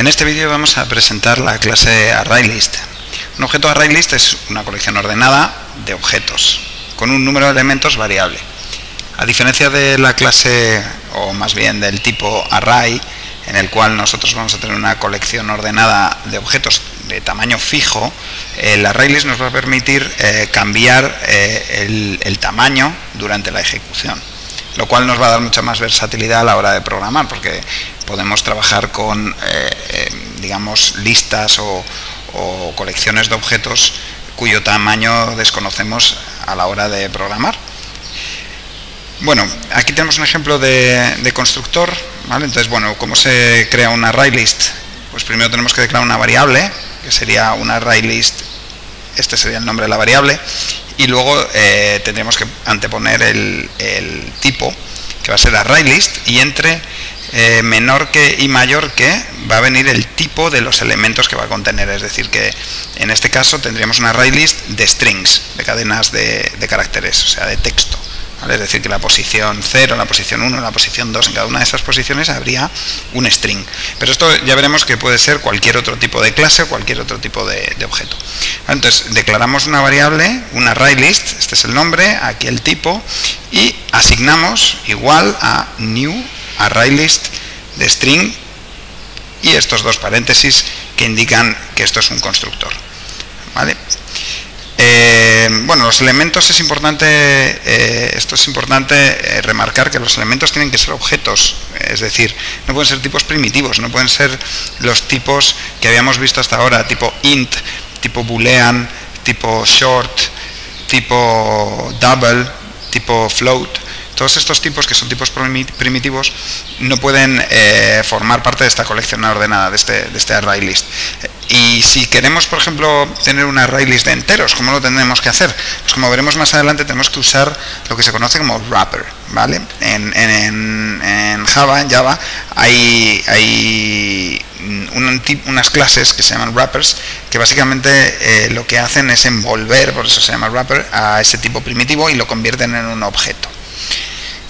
En este vídeo vamos a presentar la clase ArrayList. Un objeto ArrayList es una colección ordenada de objetos con un número de elementos variable. A diferencia de la clase, o más bien del tipo Array, en el cual nosotros vamos a tener una colección ordenada de objetos de tamaño fijo, el ArrayList nos va a permitir cambiar el tamaño durante la ejecución, lo cual nos va a dar mucha más versatilidad a la hora de programar, porque podemos trabajar con digamos listas o colecciones de objetos cuyo tamaño desconocemos a la hora de programar. Bueno, aquí tenemos un ejemplo de constructor, ¿vale? Entonces, bueno, ¿cómo se crea un ArrayList? Pues primero tenemos que declarar una variable, que sería un ArrayList, este sería el nombre de la variable, y luego tendremos que anteponer el tipo, que va a ser ArrayList, y entre menor que y mayor que va a venir el tipo de los elementos que va a contener. Es decir, que en este caso tendríamos un ArrayList de strings, de cadenas de caracteres, o sea, de texto. ¿Vale? Es decir, que la posición 0, la posición 1, la posición 2, en cada una de esas posiciones habría un string. Pero esto ya veremos que puede ser cualquier otro tipo de clase o cualquier otro tipo de objeto. Entonces, declaramos una variable, un ArrayList, este es el nombre, aquí el tipo, y asignamos igual a new ArrayList de string y estos dos paréntesis que indican que esto es un constructor. ¿Vale? Bueno, los elementos es importante, remarcar que los elementos tienen que ser objetos, es decir, no pueden ser tipos primitivos, no pueden ser los tipos que habíamos visto hasta ahora, tipo int, tipo boolean, tipo short, tipo double, tipo float. Todos estos tipos, que son tipos primitivos, no pueden formar parte de esta colección ordenada, de este ArrayList. Y si queremos, por ejemplo, tener un ArrayList de enteros, ¿cómo lo tendremos que hacer? Pues como veremos más adelante, tenemos que usar lo que se conoce como wrapper, ¿vale? En Java hay unas clases que se llaman wrappers, que básicamente lo que hacen es envolver, por eso se llama wrapper, a ese tipo primitivo y lo convierten en un objeto.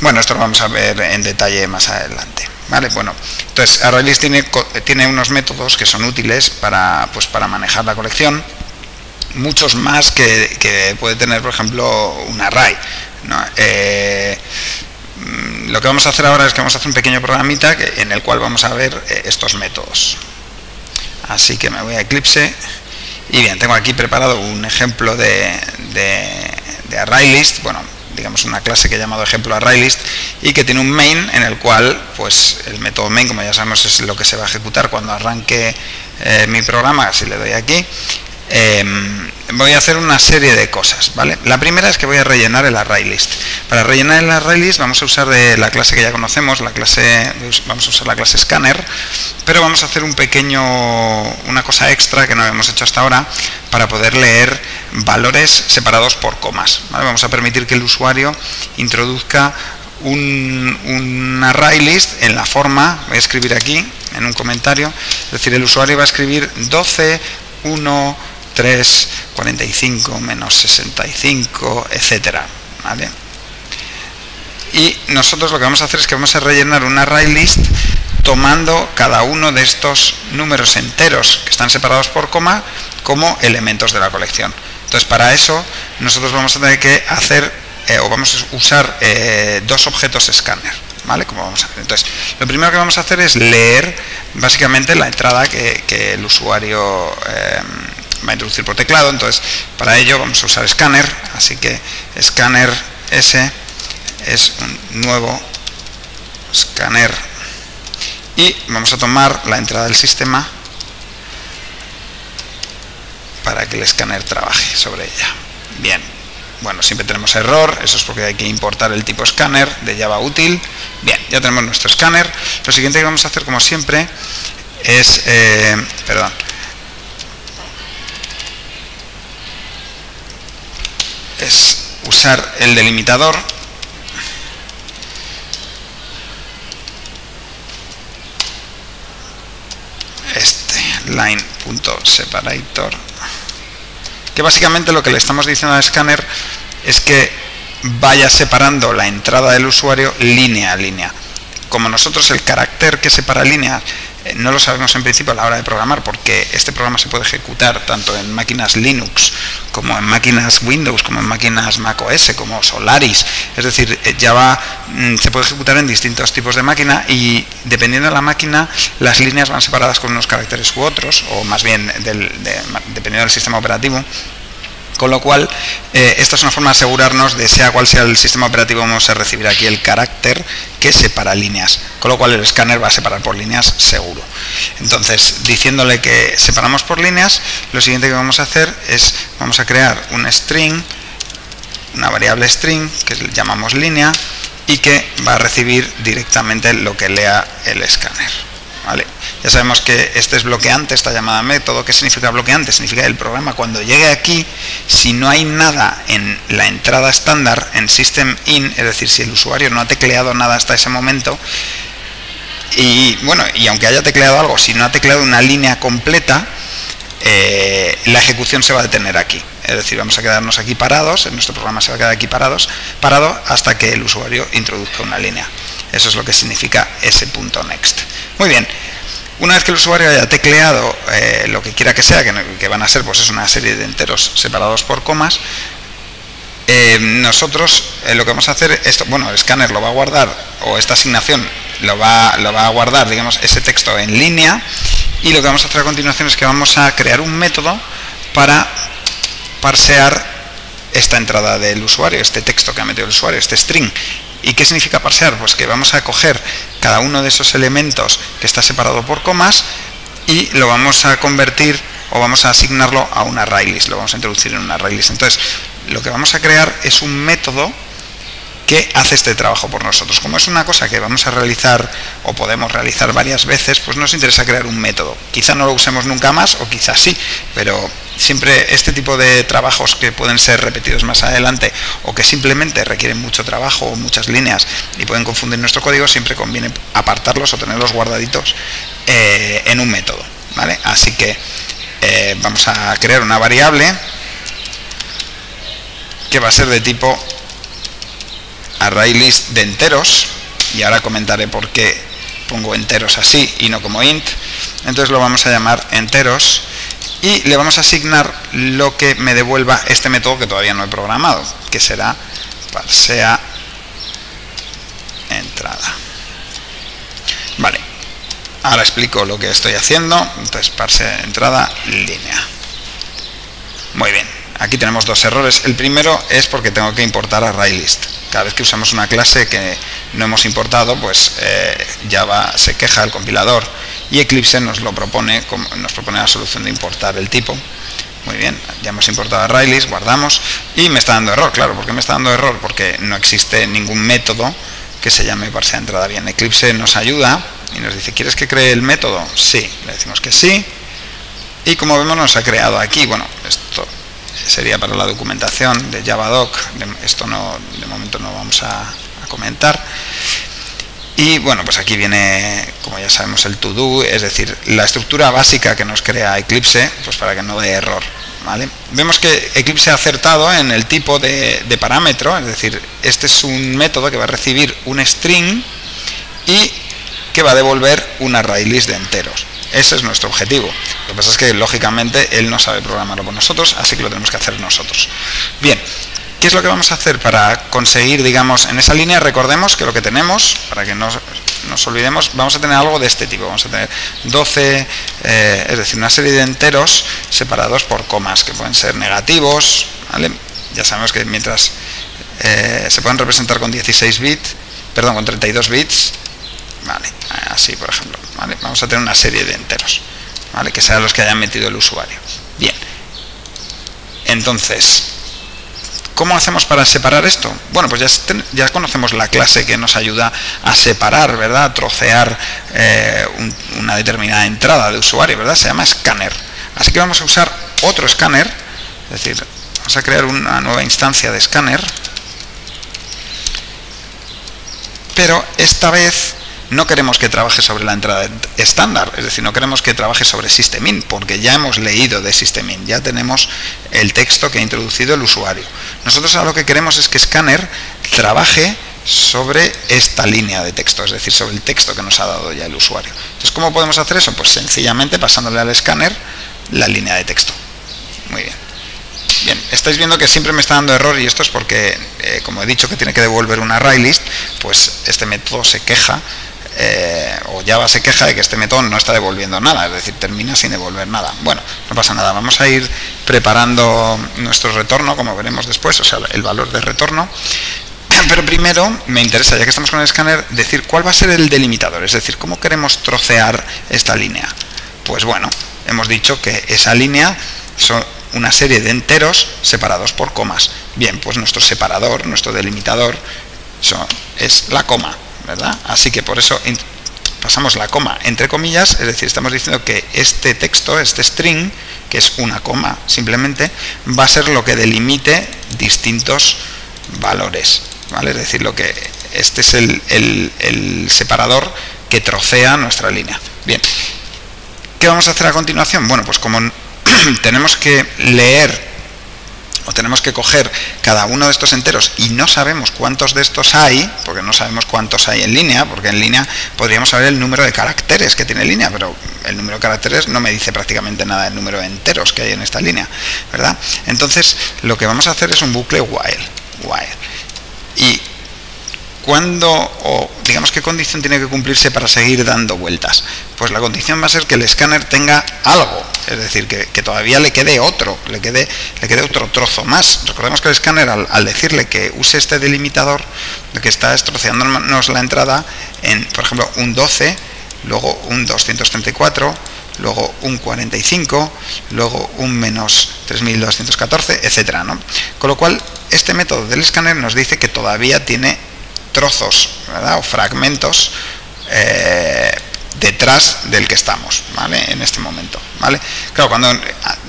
Bueno, esto lo vamos a ver en detalle más adelante. ¿Vale? Bueno, entonces ArrayList tiene unos métodos que son útiles para manejar la colección, muchos más que puede tener, por ejemplo, un array, ¿no? Lo que vamos a hacer ahora es que vamos a hacer un pequeño programita en el cual vamos a ver estos métodos. Así que me voy a Eclipse y bien, tengo aquí preparado un ejemplo de ArrayList, bueno, digamos una clase que he llamado ejemplo ArrayList, y que tiene un main en el cual, pues el método main, como ya sabemos, es lo que se va a ejecutar cuando arranque mi programa. Si le doy aquí, voy a hacer una serie de cosas, ¿vale? La primera es que voy a rellenar el ArrayList. Para rellenar el ArrayList vamos a usar la clase que ya conocemos, vamos a usar la clase scanner, pero vamos a hacer una cosa extra que no habíamos hecho hasta ahora, para poder leer valores separados por comas, ¿vale? Vamos a permitir que el usuario introduzca un ArrayList en la forma, voy a escribir aquí en un comentario, es decir, el usuario va a escribir 12, 1, 3, 45, menos 65, etcétera, ¿vale? Y nosotros lo que vamos a hacer es que vamos a rellenar un ArrayList tomando cada uno de estos números enteros que están separados por coma como elementos de la colección. Entonces, para eso nosotros vamos a tener que hacer o vamos a usar dos objetos scanner, ¿vale? Como vamos a hacer. Entonces, lo primero que vamos a hacer es leer básicamente la entrada que el usuario va a introducir por teclado. Entonces, para ello vamos a usar scanner, así que scanner s es un nuevo scanner y vamos a tomar la entrada del sistema para que el escáner trabaje sobre ella. Bien, bueno, siempre tenemos error, eso es porque hay que importar el tipo scanner de Java útil. Bien, ya tenemos nuestro escáner. Lo siguiente que vamos a hacer, como siempre, es usar el delimitador line.separator, que básicamente lo que le estamos diciendo al escáner es que vaya separando la entrada del usuario línea a línea. Como nosotros el carácter que separa líneas no lo sabemos en principio a la hora de programar, porque este programa se puede ejecutar tanto en máquinas Linux como en máquinas Windows, como en máquinas macOS, como Solaris. Es decir, Java se puede ejecutar en distintos tipos de máquina y dependiendo de la máquina las líneas van separadas con unos caracteres u otros, o más bien dependiendo del sistema operativo. Con lo cual, esta es una forma de asegurarnos de sea cual sea el sistema operativo, vamos a recibir aquí el carácter que separa líneas. Con lo cual el escáner va a separar por líneas seguro. Entonces, diciéndole que separamos por líneas, lo siguiente que vamos a hacer es, vamos a crear un string, una variable string, que llamamos línea, y que va a recibir directamente lo que lea el escáner. ¿Vale? Ya sabemos que este es bloqueante, esta llamada método. ¿Qué significa bloqueante? Significa que el programa cuando llegue aquí, si no hay nada en la entrada estándar, en system in, es decir, si el usuario no ha tecleado nada hasta ese momento, y bueno, y aunque haya tecleado algo, si no ha tecleado una línea completa, la ejecución se va a detener aquí. Es decir, vamos a quedarnos aquí parados, nuestro programa se va a quedar aquí parado hasta que el usuario introduzca una línea. Eso es lo que significa ese punto next. Muy bien, una vez que el usuario haya tecleado lo que quiera que sea, que van a ser pues es una serie de enteros separados por comas, nosotros lo que vamos a hacer, bueno, el escáner lo va a guardar, o esta asignación lo va a guardar, digamos, ese texto en línea, y lo que vamos a hacer a continuación es que vamos a crear un método para parsear esta entrada del usuario, este texto que ha metido el usuario, este string. ¿Y qué significa parsear? Pues que vamos a coger cada uno de esos elementos que está separado por comas y lo vamos a convertir o vamos a asignarlo a un ArrayList, lo vamos a introducir en un ArrayList. Entonces, lo que vamos a crear es un método que hace este trabajo por nosotros. Como es una cosa que vamos a realizar o podemos realizar varias veces, pues nos interesa crear un método. Quizá no lo usemos nunca más o quizás sí, pero siempre este tipo de trabajos que pueden ser repetidos más adelante o que simplemente requieren mucho trabajo o muchas líneas y pueden confundir nuestro código, siempre conviene apartarlos o tenerlos guardaditos en un método, ¿vale? Así que vamos a crear una variable que va a ser de tipo ArrayList de enteros, y ahora comentaré por qué pongo enteros así y no como int. Entonces lo vamos a llamar enteros y le vamos a asignar lo que me devuelva este método que todavía no he programado, que será parsea entrada. Vale, ahora explico lo que estoy haciendo. Entonces parsea entrada línea. Muy bien, aquí tenemos dos errores. El primero es porque tengo que importar ArrayList. Cada vez que usamos una clase que no hemos importado, pues Java se queja, el compilador, y Eclipse nos propone la solución de importar el tipo. Muy bien, ya hemos importado ArrayList, guardamos, y me está dando error. Claro, ¿por qué me está dando error? Porque no existe ningún método que se llame parsea entrada. Bien, Eclipse nos ayuda y nos dice, ¿quieres que cree el método? Sí, le decimos que sí, y como vemos nos ha creado aquí, bueno, esto sería para la documentación de Javadoc, esto no, de momento no vamos a comentar. Y bueno, pues aquí viene, como ya sabemos, el to do, es decir, la estructura básica que nos crea Eclipse, pues para que no dé error, ¿vale? Vemos que Eclipse ha acertado en el tipo de parámetro, es decir, este es un método que va a recibir un string y que va a devolver un ArrayList de enteros. Ese es nuestro objetivo. Lo que pasa es que, lógicamente, él no sabe programarlo por nosotros, así que lo tenemos que hacer nosotros. Bien, ¿qué es lo que vamos a hacer para conseguir, digamos, en esa línea? Recordemos que lo que tenemos, para que no nos olvidemos, vamos a tener algo de este tipo. Vamos a tener 12, es decir, una serie de enteros separados por comas, que pueden ser negativos, ¿vale? Ya sabemos que mientras se pueden representar con 16 bits, perdón, con 32 bits, vale, así por ejemplo, ¿vale? Vamos a tener una serie de enteros, ¿vale? Que sean los que hayan metido el usuario. Bien, entonces, ¿cómo hacemos para separar esto? Bueno, pues ya conocemos la clase que nos ayuda a separar, ¿verdad? A trocear una determinada entrada de usuario, ¿verdad? Se llama scanner. Así que vamos a usar otro scanner, es decir, vamos a crear una nueva instancia de scanner, pero esta vez no queremos que trabaje sobre la entrada estándar, es decir, no queremos que trabaje sobre system-in, porque ya hemos leído de system-in, ya tenemos el texto que ha introducido el usuario. Nosotros ahora lo que queremos es que Scanner trabaje sobre esta línea de texto, es decir, sobre el texto que nos ha dado ya el usuario. Entonces, ¿cómo podemos hacer eso? Pues sencillamente pasándole al escáner la línea de texto. Muy bien. Bien, estáis viendo que siempre me está dando error y esto es porque, como he dicho que tiene que devolver un ArrayList, pues este método se queja, o Java se queja de que este método no está devolviendo nada, es decir, termina sin devolver nada. Bueno, no pasa nada, vamos a ir preparando nuestro retorno, como veremos después, o sea, el valor de retorno. Pero primero me interesa, ya que estamos con el escáner, decir cuál va a ser el delimitador, es decir, cómo queremos trocear esta línea. Pues bueno, hemos dicho que esa línea son una serie de enteros separados por comas. Bien, pues nuestro separador, nuestro delimitador, es la coma, ¿verdad? Así que por eso pasamos la coma entre comillas, es decir, estamos diciendo que este texto, este string, que es una coma simplemente, va a ser lo que delimite distintos valores, ¿vale? Es decir, este es el separador que trocea nuestra línea. Bien, ¿qué vamos a hacer a continuación? Bueno, pues como tenemos que leer o tenemos que coger cada uno de estos enteros y no sabemos cuántos de estos hay, porque no sabemos cuántos hay en línea, porque en línea podríamos saber el número de caracteres que tiene línea, pero el número de caracteres no me dice prácticamente nada del número de enteros que hay en esta línea, ¿verdad? Entonces, lo que vamos a hacer es un bucle while. Y ¿cuándo, o digamos qué condición tiene que cumplirse para seguir dando vueltas? Pues la condición va a ser que el escáner tenga algo, es decir, que todavía le quede otro, le quede otro trozo más. Recordemos que el escáner, al decirle que use este delimitador, lo que está es troceándonos la entrada en, por ejemplo, un 12, luego un 234, luego un 45, luego un menos 3214, etcétera, ¿no? Con lo cual, este método del escáner nos dice que todavía tiene trozos, ¿verdad? O fragmentos detrás del que estamos, ¿vale? En este momento, ¿vale? Claro, cuando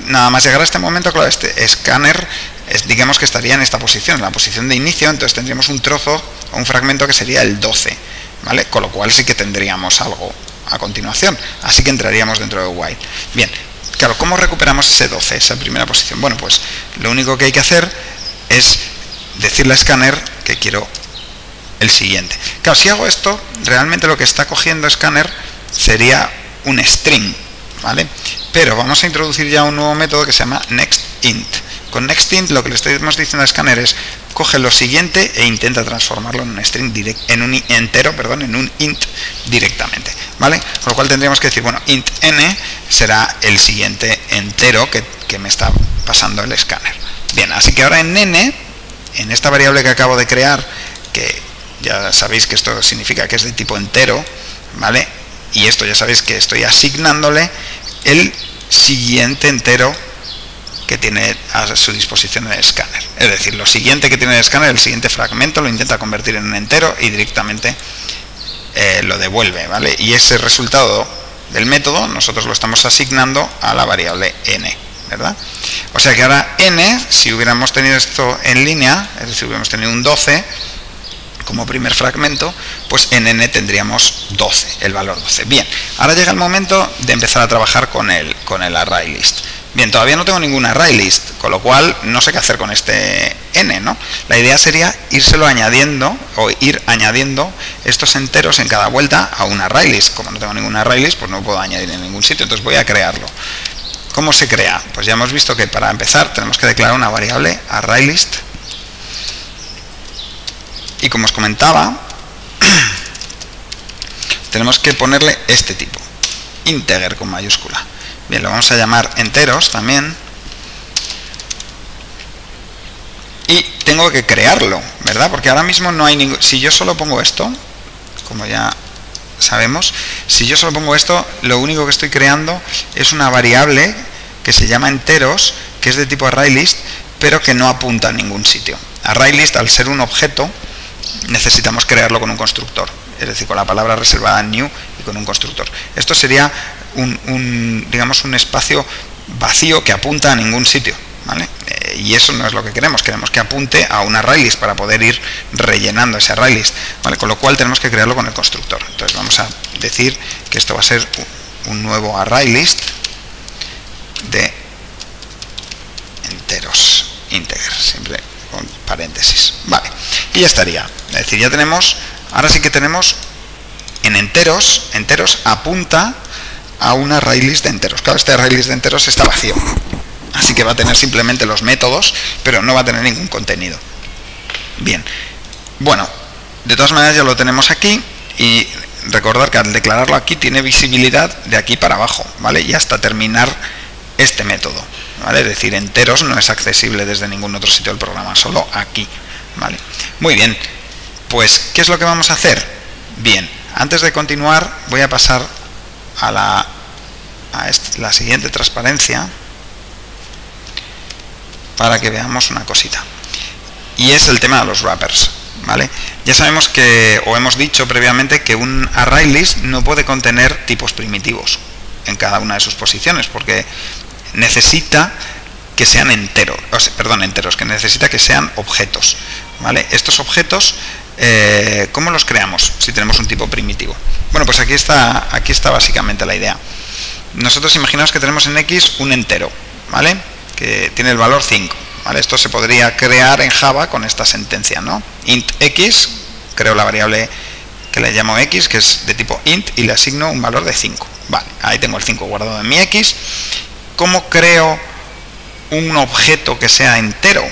nada más llegar a este momento, claro, este escáner digamos que estaría en esta posición, en la posición de inicio, entonces tendríamos un trozo o un fragmento que sería el 12, ¿vale? Con lo cual sí que tendríamos algo a continuación, así que entraríamos dentro de while. Bien, claro, ¿cómo recuperamos ese 12, esa primera posición? Bueno, pues lo único que hay que hacer es decirle a escáner que quiero el siguiente. Claro, si hago esto, realmente lo que está cogiendo escáner sería un string, ¿vale? Pero vamos a introducir ya un nuevo método que se llama nextInt. Con nextInt lo que le estamos diciendo a escáner es coge lo siguiente e intenta transformarlo en un string en un int directamente, ¿vale? Con lo cual tendríamos que decir, bueno, int n será el siguiente entero que me está pasando el escáner. Bien, así que ahora en n, en esta variable que acabo de crear, que ya sabéis que esto significa que es de tipo entero, ¿vale? Y esto ya sabéis que estoy asignándole el siguiente entero que tiene a su disposición el escáner. Es decir, lo siguiente que tiene el escáner, el siguiente fragmento, lo intenta convertir en un entero y directamente lo devuelve, ¿vale? Y ese resultado del método nosotros lo estamos asignando a la variable n, ¿verdad? O sea que ahora n, si hubiéramos tenido esto en línea, es decir, hubiéramos tenido un 12 como primer fragmento, pues en n tendríamos 12, el valor 12. Bien, ahora llega el momento de empezar a trabajar con el ArrayList. Bien, todavía no tengo ningún ArrayList, con lo cual no sé qué hacer con este n, ¿no? La idea sería írselo añadiendo, o ir añadiendo estos enteros en cada vuelta a un ArrayList. Como no tengo ningún ArrayList, pues no puedo añadir en ningún sitio, entonces voy a crearlo. ¿Cómo se crea? Pues ya hemos visto que para empezar tenemos que declarar una variable ArrayList. Y como os comentaba, tenemos que ponerle este tipo, integer con mayúscula. Bien, lo vamos a llamar enteros también. Y tengo que crearlo, ¿verdad? Porque ahora mismo no hay ningún... Si yo solo pongo esto, como ya sabemos, si yo solo pongo esto, lo único que estoy creando es una variable que se llama enteros, que es de tipo ArrayList, pero que no apunta a ningún sitio. ArrayList, al ser un objeto, necesitamos crearlo con un constructor, es decir, con la palabra reservada new y con un constructor. Esto sería digamos un espacio vacío que apunta a ningún sitio, ¿vale? Y eso no es lo que queremos que apunte a un ArrayList para poder ir rellenando ese ArrayList, ¿vale? Con lo cual tenemos que crearlo con el constructor. Entonces vamos a decir que esto va a ser un nuevo ArrayList de enteros, integer, siempre con paréntesis, vale. y ya estaría. Es decir, ya tenemos, ahora sí que tenemos en enteros apunta a un ArrayList de enteros. Claro, este ArrayList de enteros está vacío, así que va a tener simplemente los métodos, pero no va a tener ningún contenido. Bien, bueno, de todas maneras ya lo tenemos aquí, y recordar que al declararlo aquí tiene visibilidad de aquí para abajo, ¿vale? Y hasta terminar este método, ¿vale? Es decir, enteros no es accesible desde ningún otro sitio del programa, solo aquí, ¿vale? Muy bien, pues ¿qué es lo que vamos a hacer? Bien, antes de continuar voy a pasar a la siguiente transparencia para que veamos una cosita, y es el tema de los wrappers, ¿vale? Ya sabemos que, o hemos dicho previamente, que un ArrayList no puede contener tipos primitivos en cada una de sus posiciones, porque necesita que sean enteros, que necesita que sean objetos, ¿vale? Estos objetos, ¿cómo los creamos si tenemos un tipo primitivo? Bueno, pues aquí está básicamente la idea. Nosotros imaginaos que tenemos en X un entero, ¿vale? Que tiene el valor 5, ¿vale? Esto se podría crear en Java con esta sentencia, ¿no? Int X, creo la variable que le llamo X, que es de tipo int, y le asigno un valor de 5. Vale, ahí tengo el 5 guardado en mi X. ¿Cómo creo un objeto que sea entero?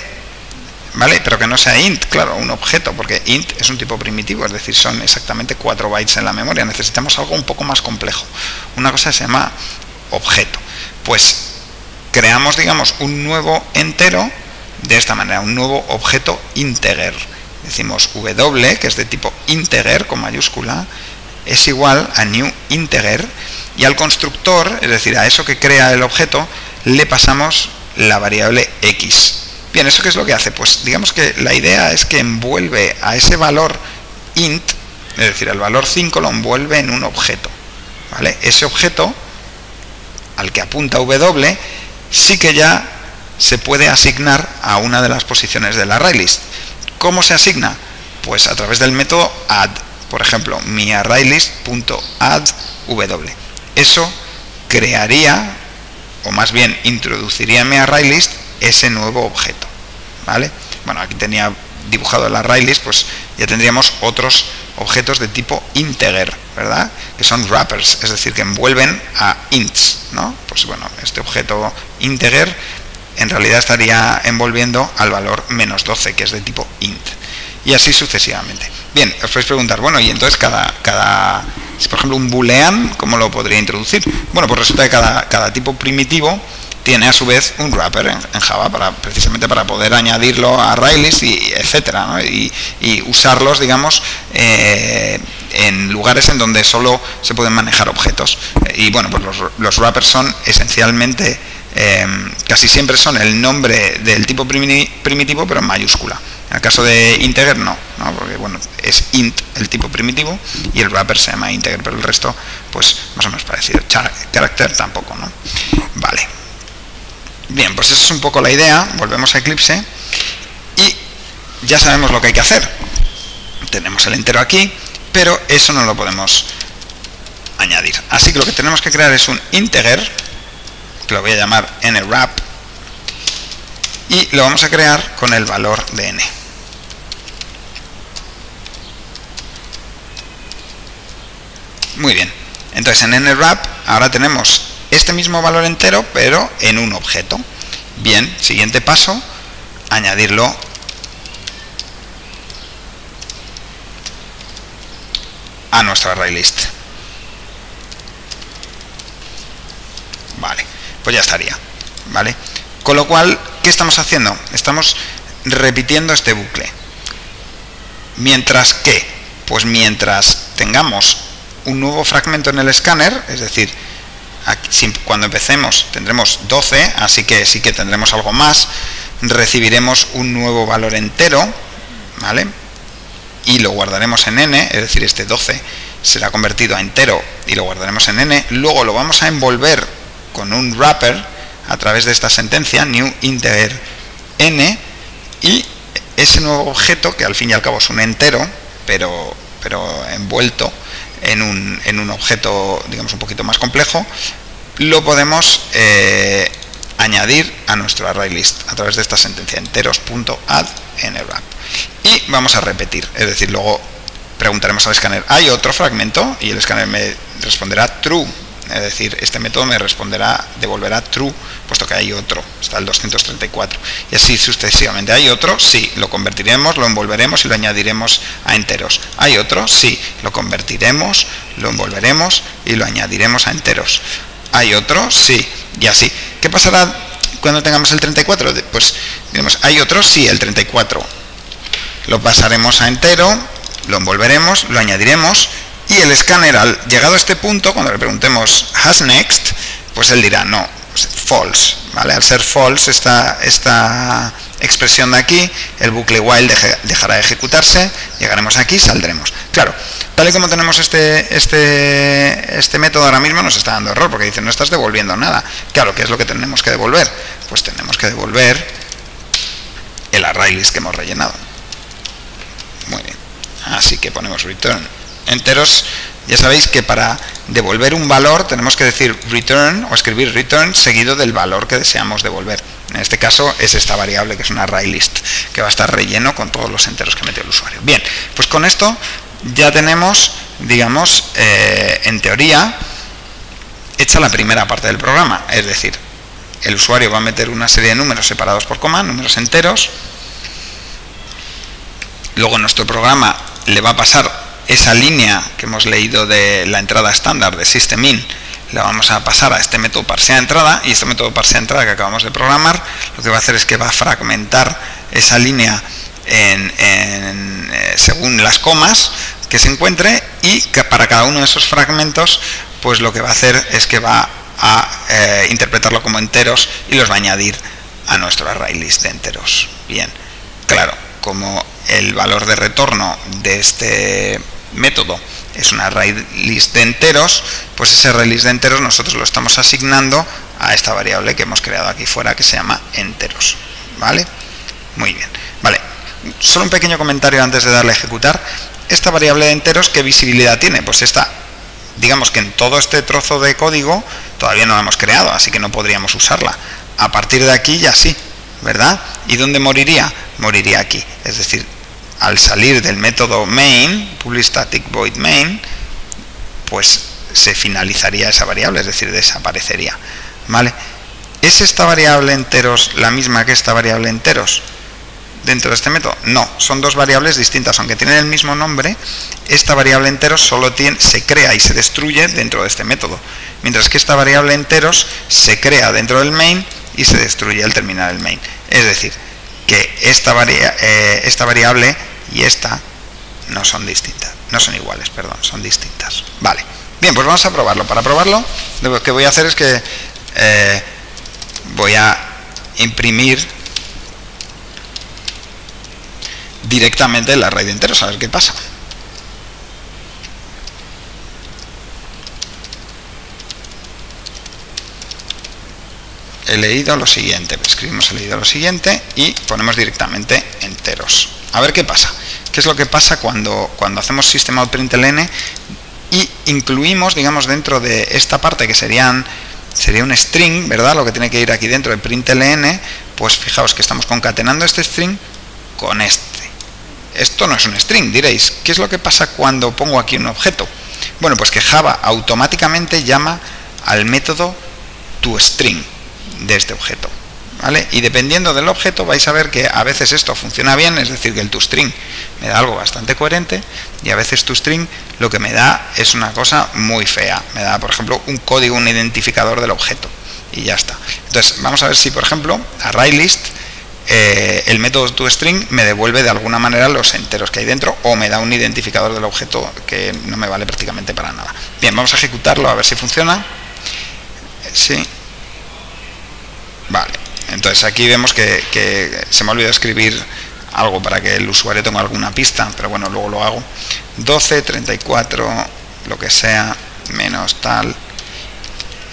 ¿Vale? Pero que no sea int, claro, un objeto, porque int es un tipo primitivo, es decir, son exactamente 4 bytes en la memoria. Necesitamos algo un poco más complejo. Una cosa se llama objeto. Pues creamos, digamos, un nuevo entero de esta manera, un nuevo objeto integer. Decimos w, que es de tipo integer con mayúscula, es igual a new integer, y al constructor, es decir, a eso que crea el objeto, le pasamos la variable x. Bien, ¿eso qué es lo que hace? Pues digamos que la idea es que envuelve a ese valor int, es decir, el valor 5 lo envuelve en un objeto, ¿vale? Ese objeto al que apunta w sí que ya se puede asignar a una de las posiciones del ArrayList. ¿Cómo se asigna? Pues a través del método add. Por ejemplo, mi ArrayList.addW. Eso crearía, o más bien introduciría en mi ArrayList ese nuevo objeto, ¿vale? Bueno, aquí tenía dibujado el ArrayList, pues ya tendríamos otros objetos de tipo integer, ¿verdad? Que son wrappers, es decir, que envuelven a ints, ¿no? Pues bueno, este objeto integer en realidad estaría envolviendo al valor -12, que es de tipo int, y así sucesivamente. Bien, os podéis preguntar, bueno, y entonces si por ejemplo un boolean, ¿cómo lo podría introducir? Bueno, pues resulta que cada tipo primitivo tiene a su vez un wrapper en Java, precisamente para poder añadirlo a ArrayList, y etcétera, ¿no? y usarlos, digamos, en lugares en donde solo se pueden manejar objetos. Y bueno, pues los wrappers son esencialmente, casi siempre son el nombre del tipo primitivo, pero en mayúscula. En el caso de integer no, porque bueno, es int el tipo primitivo y el wrapper se llama integer, pero el resto pues más o menos parecido. Character tampoco, ¿no? Vale. Bien, pues esa es un poco la idea. Volvemos a Eclipse y ya sabemos lo que hay que hacer. Tenemos el entero aquí, pero eso no lo podemos añadir. Así que lo que tenemos que crear es un integer, que lo voy a llamar nwrap, y lo vamos a crear con el valor de n. Muy bien, entonces en nwrap ahora tenemos este mismo valor entero, pero en un objeto. Bien, siguiente paso, añadirlo a nuestro ArrayList. Vale, pues ya estaría, ¿vale? Con lo cual, ¿qué estamos haciendo? Estamos repitiendo este bucle. ¿Mientras qué? Pues mientras tengamos un nuevo fragmento en el escáner, es decir, aquí, cuando empecemos tendremos 12, así que sí que tendremos algo más, recibiremos un nuevo valor entero, ¿vale? Y lo guardaremos en n, es decir, este 12 será convertido a entero y lo guardaremos en n. Luego lo vamos a envolver con un wrapper a través de esta sentencia, new integer n, y ese nuevo objeto, que al fin y al cabo es un entero, pero envuelto en un objeto, digamos, un poquito más complejo, lo podemos añadir a nuestro ArrayList a través de esta sentencia, enteros.add nwrap. Y vamos a repetir, es decir, luego preguntaremos al escáner, ¿hay otro fragmento? Y el escáner me responderá true, es decir, este método me devolverá true, puesto que hay otro, está el 234, y así sucesivamente. ¿Hay otro? Sí, lo convertiremos, lo envolveremos y lo añadiremos a enteros. ¿Hay otro? Sí, lo convertiremos, lo envolveremos y lo añadiremos a enteros. ¿Hay otro? Sí, y así. ¿Qué pasará cuando tengamos el 34? Pues diremos, ¿hay otro? Sí, el 34. Lo pasaremos a entero, lo envolveremos, lo añadiremos, y el escáner, llegado a este punto, cuando le preguntemos has next, pues él dirá no, false, ¿vale? Al ser false esta expresión de aquí, el bucle while dejará de ejecutarse, llegaremos aquí, saldremos. Claro, tal y como tenemos este método ahora mismo, nos está dando error, porque dice no estás devolviendo nada. Claro, ¿qué es lo que tenemos que devolver? Pues tenemos que devolver el ArrayList que hemos rellenado. Muy bien, así que ponemos return enteros. Ya sabéis que para devolver un valor tenemos que decir return o escribir return seguido del valor que deseamos devolver. En este caso es esta variable que es un ArrayList, que va a estar relleno con todos los enteros que metió el usuario. Bien, pues con esto ya tenemos, digamos, en teoría, hecha la primera parte del programa. Es decir, el usuario va a meter una serie de números separados por coma, números enteros. Luego nuestro programa le va a pasar esa línea que hemos leído de la entrada estándar de system_in, la vamos a pasar a este método parseAEntrada, y este método parseAEntrada que acabamos de programar lo que va a hacer es que va a fragmentar esa línea según las comas que se encuentre, y que para cada uno de esos fragmentos pues lo que va a hacer es que va a interpretarlo como enteros y los va a añadir a nuestro ArrayList de enteros. Bien, claro, como el valor de retorno de este método es un ArrayList de enteros, pues ese ArrayList de enteros nosotros lo estamos asignando a esta variable que hemos creado aquí fuera, que se llama enteros, ¿vale? Muy bien, vale, solo un pequeño comentario antes de darle a ejecutar. Esta variable de enteros, ¿qué visibilidad tiene? Pues esta, digamos que en todo este trozo de código todavía no la hemos creado, así que no podríamos usarla. A partir de aquí ya sí, ¿verdad? ¿Y dónde moriría? Moriría aquí, es decir, al salir del método main, public static void main, pues se finalizaría esa variable, es decir, desaparecería, ¿vale? ¿Es esta variable enteros la misma que esta variable enteros dentro de este método? No, son dos variables distintas, aunque tienen el mismo nombre. Esta variable enteros solo se crea y se destruye dentro de este método, mientras que esta variable enteros se crea dentro del main y se destruye al terminar el main. Es decir, que esta variable y esta no son distintas, no son iguales, perdón, son distintas. Vale, bien, pues vamos a probarlo. Para probarlo, lo que voy a hacer es que voy a imprimir directamente el array de enteros, a ver qué pasa. He leído lo siguiente, escribimos he leído lo siguiente y ponemos directamente enteros. A ver qué pasa. ¿Qué es lo que pasa cuando hacemos system_out_println y incluimos, digamos, dentro de esta parte que sería un string, ¿verdad? Lo que tiene que ir aquí dentro de println, pues fijaos que estamos concatenando este string con este. Esto no es un string, diréis. ¿Qué es lo que pasa cuando pongo aquí un objeto? Bueno, pues que Java automáticamente llama al método toString de este objeto, ¿vale? Y dependiendo del objeto vais a ver que a veces esto funciona bien, es decir, que el toString me da algo bastante coherente, y a veces toString lo que me da es una cosa muy fea. Me da, por ejemplo, un código, un identificador del objeto, y ya está. Entonces, vamos a ver si, por ejemplo, ArrayList, el método toString me devuelve de alguna manera los enteros que hay dentro, o me da un identificador del objeto que no me vale prácticamente para nada. Bien, vamos a ejecutarlo a ver si funciona. Sí. Vale, entonces aquí vemos que se me ha olvidado escribir algo para que el usuario tenga alguna pista, pero bueno, luego lo hago. 12, 34, lo que sea, menos tal,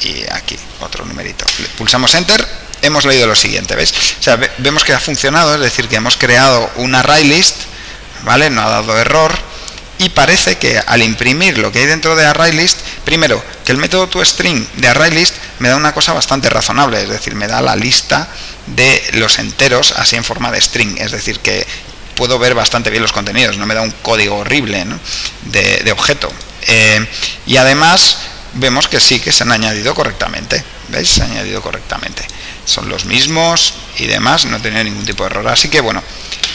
y aquí otro numerito. Pulsamos Enter, hemos leído lo siguiente, ¿veis? O sea, vemos que ha funcionado, es decir, que hemos creado un ArrayList, ¿vale? No ha dado error, y parece que al imprimir lo que hay dentro de ArrayList, primero, que el método toString de ArrayList me da una cosa bastante razonable, es decir, me da la lista de los enteros así en forma de string, es decir, que puedo ver bastante bien los contenidos, no me da un código horrible, ¿no?, de objeto. Y además vemos que sí que se han añadido correctamente. ¿Veis? Se han añadido correctamente. Son los mismos y demás, no tenía ningún tipo de error. Así que bueno,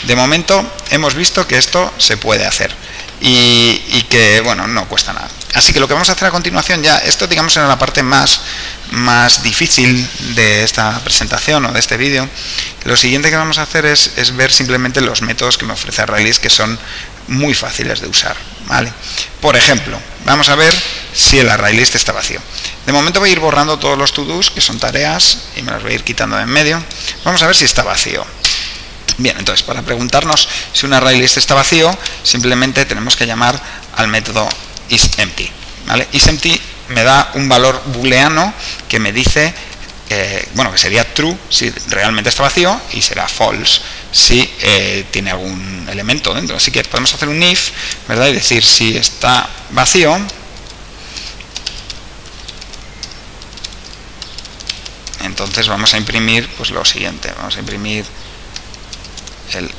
de momento hemos visto que esto se puede hacer y que, bueno, no cuesta nada. Así que lo que vamos a hacer a continuación, ya esto digamos era la parte más difícil de esta presentación o de este vídeo. Lo siguiente que vamos a hacer es ver simplemente los métodos que me ofrece ArrayList, que son muy fáciles de usar, ¿vale? Por ejemplo, vamos a ver si el ArrayList está vacío. De momento voy a ir borrando todos los to-dos, que son tareas, y me las voy a ir quitando de en medio. Vamos a ver si está vacío. Bien, entonces, para preguntarnos si un ArrayList está vacío, simplemente tenemos que llamar al método isEmpty, ¿vale? isEmpty me da un valor booleano que me dice, bueno, que sería true si realmente está vacío y será false si tiene algún elemento dentro. Así que podemos hacer un if, ¿verdad?, y decir si está vacío. Entonces vamos a imprimir pues lo siguiente, vamos a imprimir el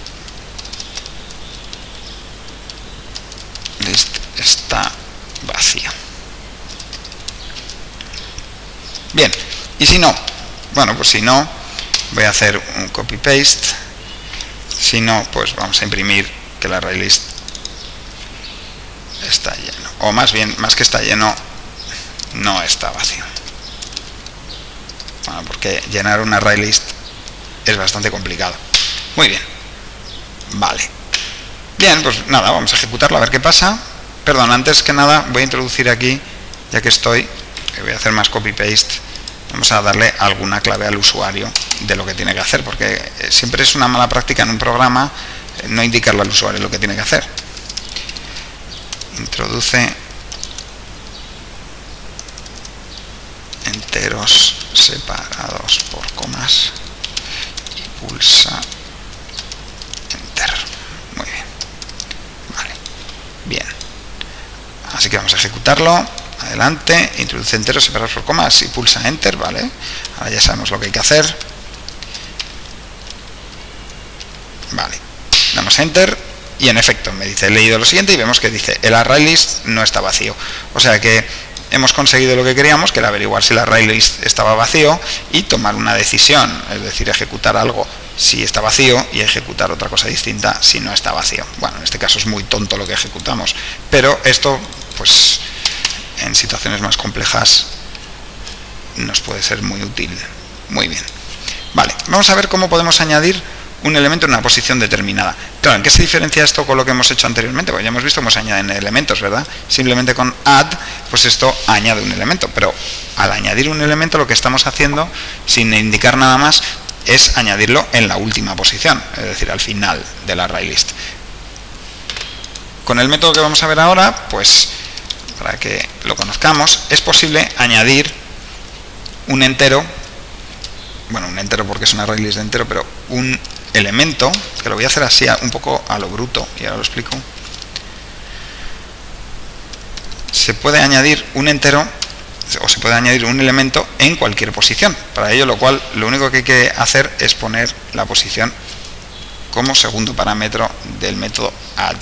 list está vacío. Bien, y si no, bueno, pues si no, voy a hacer un copy paste. Si no, pues vamos a imprimir que el ArrayList está lleno, o más bien, más que está lleno, no está vacío. Bueno, porque llenar un ArrayList es bastante complicado. Muy bien, vale. Bien, pues nada, vamos a ejecutarlo a ver qué pasa. Perdón, antes que nada voy a introducir aquí, ya que estoy, voy a hacer más copy paste, vamos a darle alguna clave al usuario de lo que tiene que hacer, porque siempre es una mala práctica en un programa no indicarle al usuario lo que tiene que hacer. Introduce enteros separados por comas y pulsa enter. Muy bien, vale, bien. Así que vamos a ejecutarlo. Adelante, introduce enteros separados por comas y pulsa enter, vale. Ahora ya sabemos lo que hay que hacer. Vale, damos enter y en efecto me dice, he leído lo siguiente y vemos que dice el ArrayList no está vacío. O sea que hemos conseguido lo que queríamos, que era averiguar si el ArrayList estaba vacío y tomar una decisión, es decir, ejecutar algo si está vacío y ejecutar otra cosa distinta si no está vacío. Bueno, en este caso es muy tonto lo que ejecutamos, pero esto, pues, en situaciones más complejas nos puede ser muy útil. Muy bien. Vale, vamos a ver cómo podemos añadir un elemento en una posición determinada. Claro, ¿en qué se diferencia esto con lo que hemos hecho anteriormente? Pues ya hemos visto cómo se añaden elementos, ¿verdad? Simplemente con add, pues esto añade un elemento, pero al añadir un elemento lo que estamos haciendo, sin indicar nada más, es añadirlo en la última posición, es decir, al final del ArrayList. Con el método que vamos a ver ahora, pues, para que lo conozcamos, es posible añadir un entero, bueno, un entero porque es un ArrayList de entero, pero un elemento, que lo voy a hacer así un poco a lo bruto, y ahora lo explico. Se puede añadir un entero, o se puede añadir un elemento en cualquier posición. Para ello, lo único que hay que hacer es poner la posición como segundo parámetro del método add.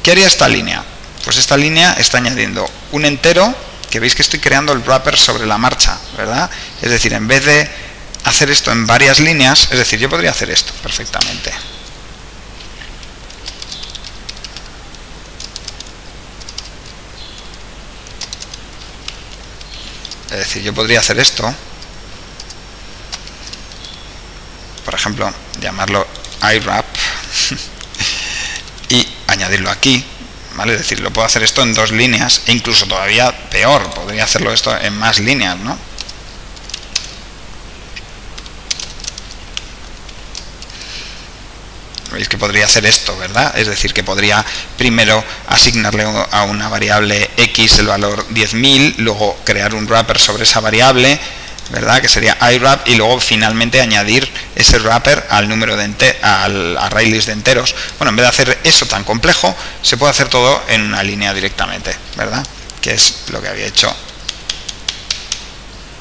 ¿Qué haría esta línea? Pues esta línea está añadiendo un entero, que veis que estoy creando el wrapper sobre la marcha, ¿verdad? Es decir, en vez de hacer esto en varias líneas, es decir, yo podría hacer esto perfectamente. Es decir, yo podría hacer esto, por ejemplo, llamarlo iWrap y añadirlo aquí, ¿vale? Es decir, lo puedo hacer esto en dos líneas e incluso todavía peor, podría hacerlo esto en más líneas, ¿no? Veis que podría hacer esto, ¿verdad? Es decir, que podría primero asignarle a una variable X el valor 10.000, luego crear un wrapper sobre esa variable, ¿verdad? Que sería iWrap, y luego finalmente añadir ese wrapper al número al ArrayList de enteros. Bueno, en vez de hacer eso tan complejo, se puede hacer todo en una línea directamente, ¿verdad? Que es lo que había hecho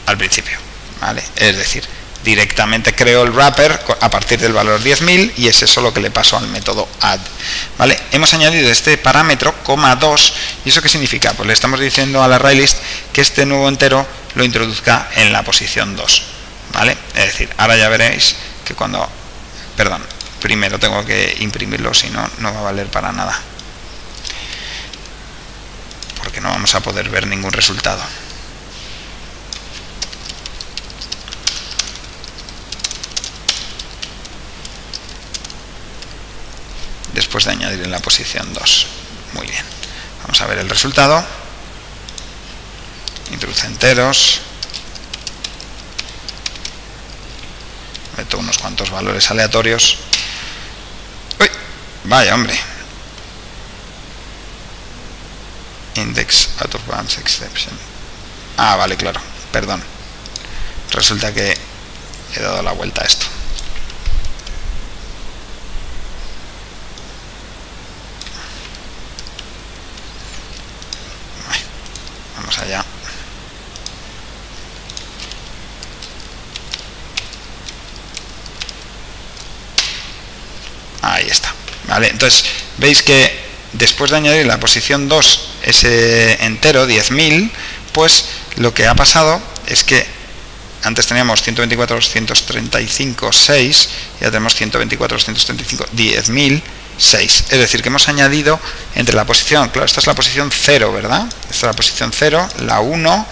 al principio, ¿vale? Es decir, directamente creo el wrapper a partir del valor 10.000 y es eso lo que le paso al método add, ¿vale? Hemos añadido este parámetro, ,2, ¿y eso qué significa? Pues le estamos diciendo al ArrayList que este nuevo entero lo introduzca en la posición 2, ¿vale? Es decir, ahora ya veréis que cuando... Perdón, primero tengo que imprimirlo, si no, no va a valer para nada. Porque no vamos a poder ver ningún resultado. Después de añadir en la posición 2. Muy bien. Vamos a ver el resultado. Introduce enteros. Meto unos cuantos valores aleatorios. ¡Uy! Vaya, hombre. Index out of bounds exception. Ah, vale, claro. Perdón. Resulta que he dado la vuelta a esto. Vamos allá. Ahí está. Vale, entonces veis que después de añadir la posición 2 ese entero 10.000, pues lo que ha pasado es que antes teníamos 124.235.6 y ahora tenemos 124.235.10.006. Es decir, que hemos añadido entre la posición, claro, esta es la posición 0, ¿verdad? Esta es la posición 0, la 1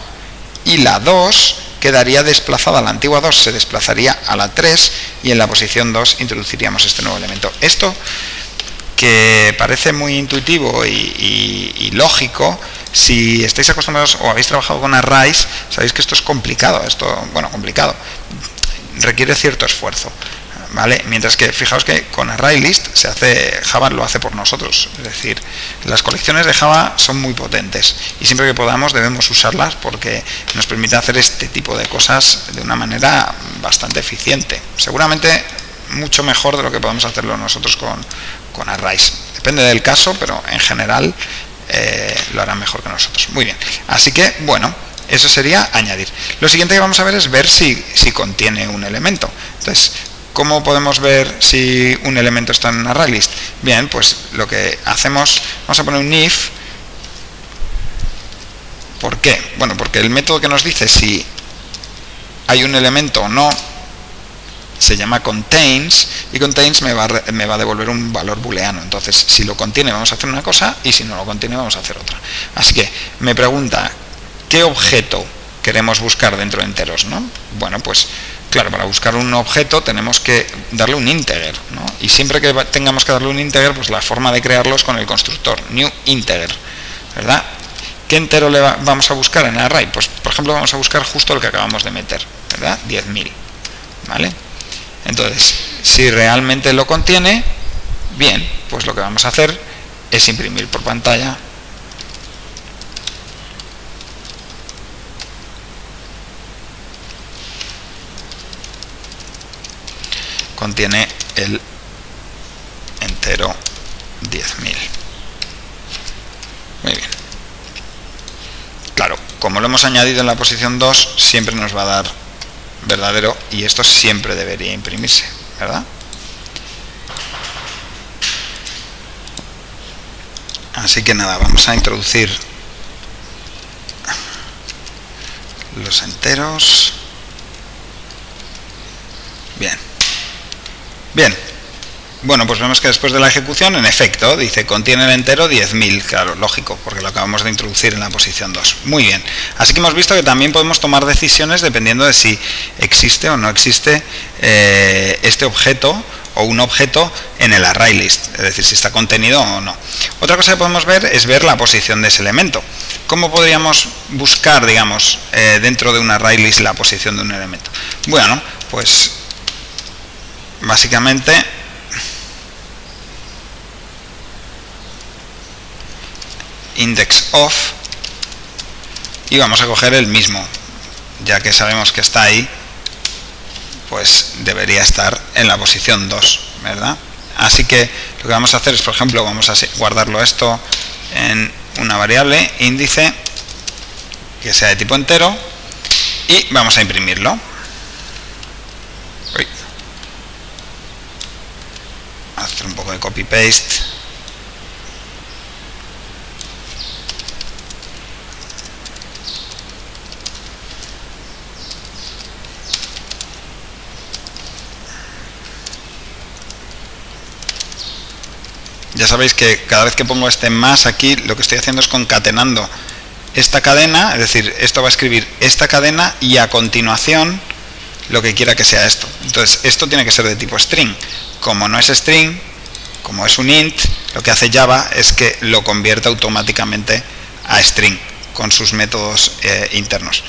y la 2 quedaría desplazada, la antigua 2 se desplazaría a la 3 y en la posición 2 introduciríamos este nuevo elemento. Esto, que parece muy intuitivo y lógico, si estáis acostumbrados o habéis trabajado con arrays, sabéis que esto es complicado, complicado, requiere cierto esfuerzo, ¿vale? Mientras que fijaos que con ArrayList Java lo hace por nosotros, es decir, las colecciones de Java son muy potentes y siempre que podamos debemos usarlas porque nos permite hacer este tipo de cosas de una manera bastante eficiente, seguramente mucho mejor de lo que podemos hacerlo nosotros con arrays. Depende del caso, pero en general lo harán mejor que nosotros. Muy bien, así que bueno, eso sería añadir. Lo siguiente que vamos a ver es ver si contiene un elemento. Entonces, ¿cómo podemos ver si un elemento está en ArrayList? Bien, pues lo que hacemos, vamos a poner un if. ¿Por qué? Bueno, porque el método que nos dice si hay un elemento o no se llama contains, y contains me va a devolver un valor booleano. Entonces, si lo contiene vamos a hacer una cosa y si no lo contiene vamos a hacer otra. Así que me pregunta ¿qué objeto queremos buscar dentro de enteros, ¿no? Bueno, pues claro, para buscar un objeto tenemos que darle un integer, ¿no? Y siempre que tengamos que darle un integer, pues la forma de crearlo es con el constructor new integer, ¿verdad? ¿Qué entero le vamos a buscar en el array? Pues por ejemplo vamos a buscar justo lo que acabamos de meter, ¿verdad? 10.000, ¿vale? Entonces, si realmente lo contiene, bien, pues lo que vamos a hacer es imprimir por pantalla contiene el entero 10.000. Muy bien. Claro, como lo hemos añadido en la posición 2, siempre nos va a dar verdadero y esto siempre debería imprimirse, ¿verdad? Así que nada, vamos a introducir los enteros. Bien. Bien. Bueno, pues vemos que después de la ejecución, en efecto, dice contiene el entero 10.000, claro, lógico, porque lo acabamos de introducir en la posición 2. Muy bien. Así que hemos visto que también podemos tomar decisiones dependiendo de si existe o no existe este objeto o un objeto en el ArrayList, es decir, si está contenido o no. Otra cosa que podemos ver es ver la posición de ese elemento. ¿Cómo podríamos buscar, digamos, dentro de un ArrayList la posición de un elemento? Bueno, pues básicamente index of y vamos a coger el mismo, ya que sabemos que está ahí, pues debería estar en la posición 2, ¿verdad? Así que lo que vamos a hacer es, por ejemplo, vamos a guardarlo esto en una variable índice que sea de tipo entero y vamos a imprimirlo. copy paste. Ya sabéis que cada vez que pongo este más aquí, lo que estoy haciendo es concatenando esta cadena, es decir, esto va a escribir esta cadena y a continuación lo que quiera que sea esto. Entonces, esto tiene que ser de tipo string. Como no es string, como es un int, lo que hace Java es que lo convierte automáticamente a string con sus métodos internos.